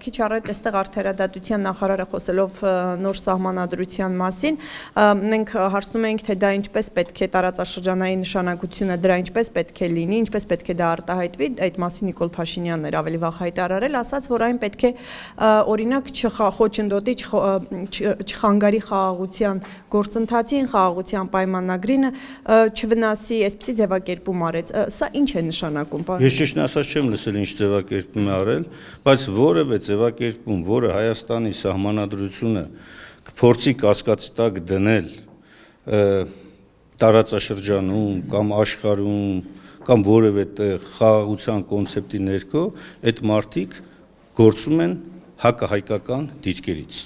քիչ առաջ այստեղ արդարադատության նախարարը խոսելով նոր սահմանադրության մասին, մենք հարցնում ենք, թե դա ինչպես պետք է տարածաշրջանային նշանակությունը դրա ինչպես պետք է լինի, ինչպես պետք է դա արտահայտվի, այդ մասին Նիկոլ Փաշինյանն էր ավելի վաղ հայտարարել, ասաց, որ այն պետք է օրինակ խոչընդոտի չխանգարի խաղաղության գործընթացին, խաղաղության պայմանագրին չվնասի, այսպիսի ձևակերպում արեց։ Սա ինչ է նշանակում, պարոն։ Ես ճիշտ ասած չեմ լսել ինչ ձևակերպում է արել, բայց որևէ ձևակերպում, որը Հայաստանի սահմանադրությունը կփորձի կասկածի տակ դնել տարածաշրջանում կամ աշխարհում կամ որևէ տեղ խաղաղության կոնցեպտի ներքո, այդ մարդիկ գործում են հակահայկական դիրքերից։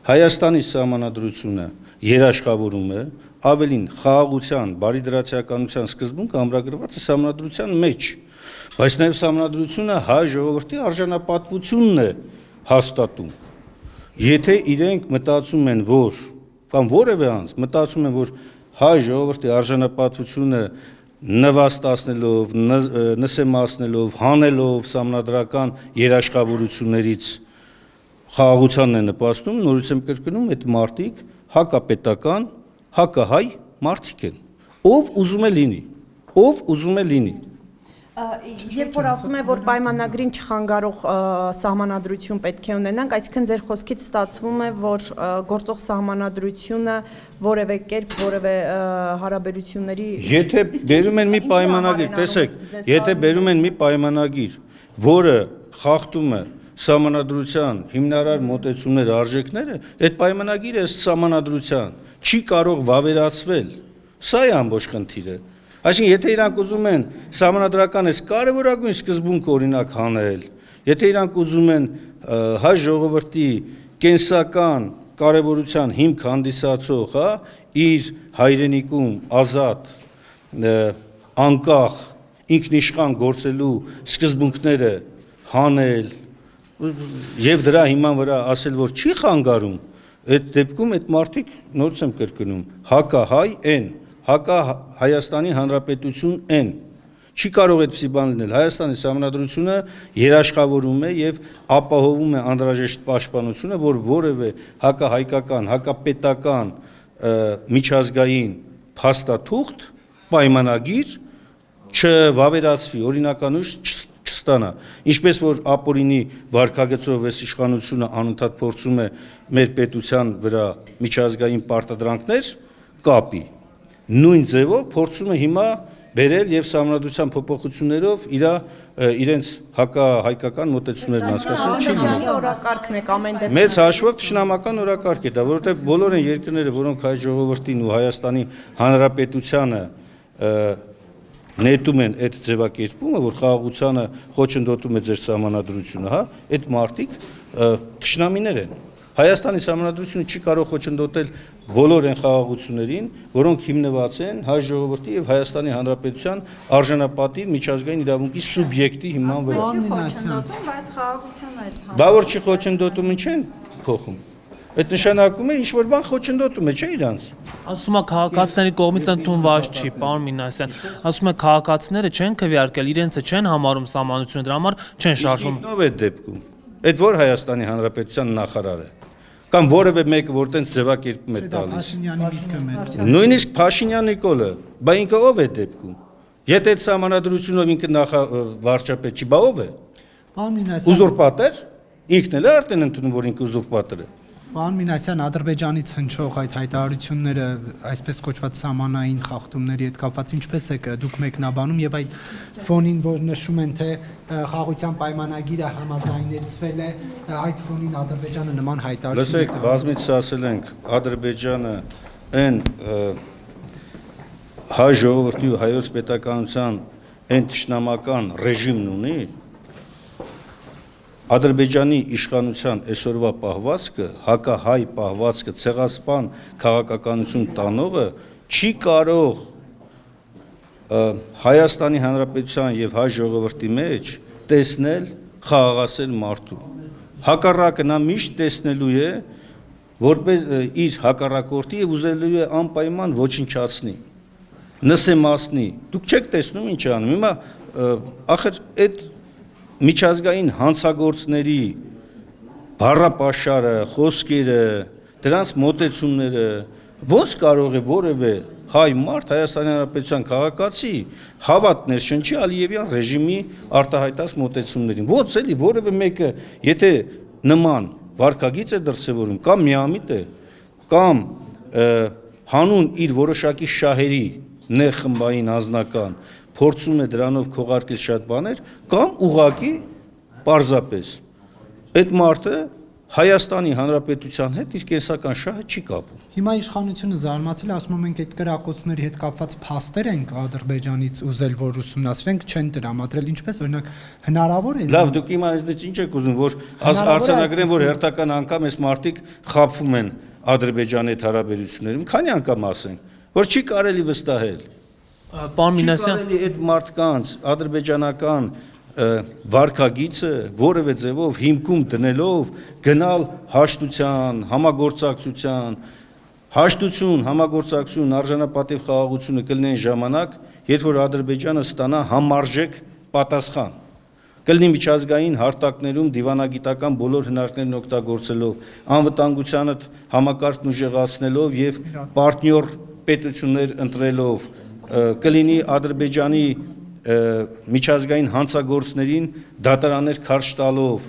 Հայաստանի սահմանադրությունը երաշխավորում է, ավելին խաղաղության, բարիդրացիականության սկզբունքը ամրագրված է սահմանադրության մեջ, բայց նաև սահմանադրությունը հայ ժողովրդի արժանապատվությունն է հաստատում։ Եթե իրենք մտածում են, որ կամ որևէ անձ մտածում են, որ հայ ժողովրդի արժանապատվությունը նվաստացնելով, նսեմացնելով, հանելով սահմանադրական երաշխավորություններից խաղաղությանն է նպաստում, նորից եմ կրկնում, այդ մարդիկ հակապետական, հակահայ մարդիկ են, ով ուզում է լինի։ Երբ որ ասում է, որ պայմանագրին չխանգարող սահմանադրություն պետք է ունենանք, այսինքն ձեր խոսքից ստացվում է, որ գործող սահմանադրությունը որևէ կերպ, որևէ հարաբերությունների Եթե բերում են մի պայմանագիր, տեսեք, եթե բերում են մի պայմանագիր, որը խախտում է սահմանադրության հիմնարար մոտեցումներ, արժեքները, այդ պայմանագիրը ըստ սահմանադրության չի կարող վավերացվել։ Սա է ամբողջ խնդիրը։ Այսինքն, եթե իրանք ուզում են սահմանադրական այս կարևորագույն սկզբունքը օրինակ հանել, եթե իրանք ուզում են հայ ժողովրդի կենսական կարևորության հիմք հանդիսացող, իր հայրենիքում ազատ, անկախ, ինքնիշխան գործելու սկզբունքները հանել եւ դրա հիման վրա ասել, որ չի խանգարում, այդ դեպքում այդ մարդիկ նորից եմ կրկնում, հակահայ են, Հայաստանի Հանրապետություն են, չի կարող այդպիսի բան լինել, Հայաստանի սահմանադրությունը երաշխավորում է եւ ապահովում է անհրաժեշտ պաշտպանությունը, որ որևէ հակահայկական, հակապետական միջազգային փաստաթուղթ, պայմանագիր չվավերացվի, օրինականույս չստանա, ինչպես որ ապօրինի վարքագծով այս իշխանությունը անընդհատ փորձում է մեր պետության վրա միջազգային պարտադրանքներ կապի, նույն ձևով փորձում է հիմա բերել եւ սահմանադրության փոփոխություններով իրենց հակահայկական մոտեցումներն անցկացնել չի լինում։ Օրակարգն է ամեն դեպքում։ Մեծ հաշվով թշնամական օրակարգ է դա, որովհետեւ բոլոր այն երկրները, որոնք հայ ժողովրդին ու Հայաստանի Հանրապետությանը նետում են այդ ձևակերպումը, որ խաղաղությանը խոչընդոտում է ձեր սահմանադրությունը, այդ մարդիկ թշնամիներ են։ Հայաստանի սահմանադրությունը չի կարող խոչընդոտել բոլոր այն խաղաղություններին, որոնք հիմնված են հայ ժողովրդի եւ Հայաստանի Հանրապետության արժանապատիվ միջազգային իրավունքի սուբյեկտի հիման վրա։ Բայց խաղաղության այդ Բա որ չի խոչընդոտում, ինչ են փոխում։ Այդ նշանակում է ինչ-որ բան խոչընդոտում է, չէ՞ իրանց։ Ասում է քաղաքացիների կողմից ընդունված չի, պարոն Մինասյան։ Ասում է քաղաքացիները չեն քվեարկել, իրենցը չեն համարում սահմանությունը, դրա համար չեն շարժվում։ Ով է դեպքում։ Այդ որ Հայաստանի Հանրապետության նախարարը կամ որևէ մեկը, որ տենց ձևակերպում է տալիս։ Նույնիսկ Փաշինյան Նիկոլը, բա ինքը ով է դեպքում։ Եթե այդ սահմանադրությունով ինքը նախավարչապետ չի, բա ով է։ Ուզուրպատոր։ Ինքն էլ է արդեն ընդունում, որ ինքը ուզուրպատոր է։ Պարոն Մինասյան, Ադրբեջանից հնչող այդ հայտարարությունները, այսպես կոչված սահմանային խախտումների հետ կապված ինչպես եք դուք մեկնաբանում եւ այդ ֆոնին, որ նշում են, թե խաղաղության պայմանագիրը համաձայնեցվել է, այդ ֆոնին Ադրբեջանը նման հայտարարություն։ Լսեք, բազմիցս ասել ենք, Ադրբեջանը այն հայ ժողովրդի ու հայոց պետականության այն թշնամական ռեժիմն ունի, Ադրբեջանի իշխանության այսօրվա պահվածքը, հակահայ պահվածքը, ցեղասպան քաղաքականություն տանողը չի կարող Հայաստանի Հանրապետության եւ հայ ժողովրդի մեջ տեսնել խաղաղասեր մարդու։ Հակառակը նա միշտ տեսնելու է որպես իր հակառակորդի եւ ուզելու է անպայման ոչնչացնի, նսեմացնի։ Դուք չեք տեսնում ինչ անում։ Հիմա ախր այդ միջազգային հանցագործների բառապաշարը, խոսքերը, դրանց մոտեցումները ոնց կարող է որևէ հայ մարդ Հայաստանի Հանրապետության քաղաքացի հավատ ներշնչի Ալիևյան ռեժիմի արտահայտած մոտեցումներին։ Ոնց էլի որևէ մեկը, եթե նման վարկագիծ է դրսևորում կամ միամիտ է, կամ հանուն իր որոշակի շահերի նեղ խմբային անձնական փորձում է դրանով քողարկել շատ բաներ, կամ ուղղակի պարզապես այդ մարդը Հայաստանի Հանրապետության հետ իր կենսական շահը չի կապում։ Հիմա իշխանությունը զարմացել է, ասում են մենք այդ կրակոցների հետ կապված փաստեր ենք Ադրբեջանից ուզել որ ուսումնասիրենք, չեն տրամադրել, ինչպես օրինակ հնարավոր է։ Լավ, դուք հիմա այդպես ինչ եք ուզում, որ արձանագրեն, որ հերթական անգամ այս մարդիկ խաբվում են Ադրբեջանի հետ հարաբերություններում, քանի անգամ ասենք, որ չի կարելի վստահել։ Պարոն Մինասյան, Չի կարելի այդ մարդկանց ադրբեջանական վարկագիծը որևէ ձևով հիմքում դնելով գնալ հաշտության, համագործակցության, հաշտություն, համագործակցություն, արժանապատիվ խաղաղությունը կլինեն ժամանակ, երբ որ Ադրբեջանը ստանա համարժեք պատասխան։ Կլինի միջազգային հարթակներում դիվանագիտական բոլոր հնարքներն օգտագործելով, անվտանգությանը համակարգն ուժեղացնելով եւ պարտնյոր պետություններ ընտրելով, կլինի Ադրբեջանի միջազգային հանցագործներին դատարաններ քարշ տալով,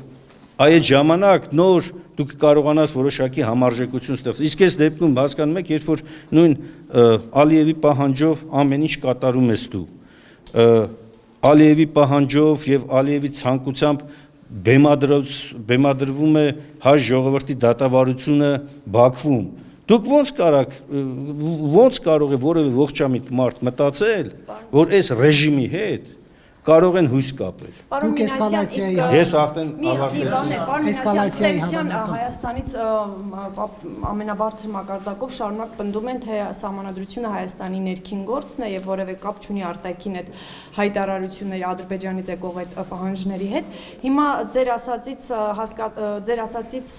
այդ ժամանակ նոր դուք կարողանաս որոշակի համարժեքություն ստեղծել։ Իսկ այս դեպքում հասկանում եք, երբ որ նույն Ալիևի պահանջով ամեն ինչ կատարում ես դու, Ալիևի պահանջով եւ Ալիևի ցանկությամբ բեմադրվում է հայ ժողովրդի դատավարությունը Բաքվում։ Դուք ոնց կարող է որևէ ողջամիտ մարդ մտածել, որ այս ռեժիմի հետ կարող են հույս կապել։ Դուք էսկալացիայի Ես արդեն էսկալացիայի Հայաստանից ամենաբարձր մակարդակով շարունակ պնդում են, թե սահմանադրությունը Հայաստանի ներքին գործն է եւ որևէ կապ չունի արտաքին այդ հայտարարությունների Ադրբեջանից եկող այդ պահանջների հետ։ Հիմա ձեր ասածից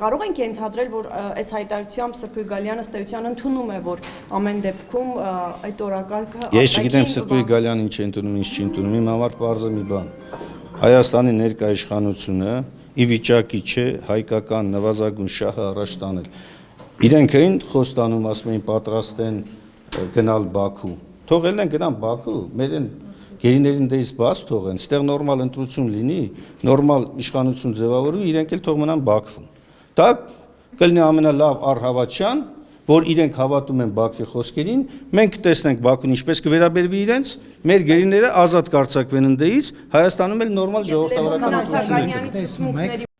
կարող ենք ենթադրել, որ այս հայտարարությամբ Սրբույր Գալյանը ըստ էության ընդունում է, որ ամեն դեպքում այդ օրակարգը Ես չգիտեմ Սրբույր Գալյանն ինչ է ընդունում, ինչ չի ընդունում, իմ համար պարզ է մի բան։ Հայաստանի ներկայ իշխանությունը ի վիճակի չէ հայկական նվազագույն շահը առաջ տանել։ Իրենք էին խոստանում, ասում էին պատրաստ են գնալ Բաքու։ Թողել են գնան Բաքու, մեր են գերիներին դեից բաց թողեն, ստեղ նորմալ ընտրություն լինի, նորմալ իշխանություն ձևավորվի, իրենք էլ թող մնան Բաքվում։ Դա կլինի ամենալավ առհավատչան, որ իրենք հավատում են Բաքվի խոսքերին, մենք տեսնենք Բաքուն ինչպես կվերաբերվի իրենց, մեր գերիները ազատ կարձակվեն ընդդեից, Հայաստանում էլ նորմալ ժողովրդավարական տեսնում եք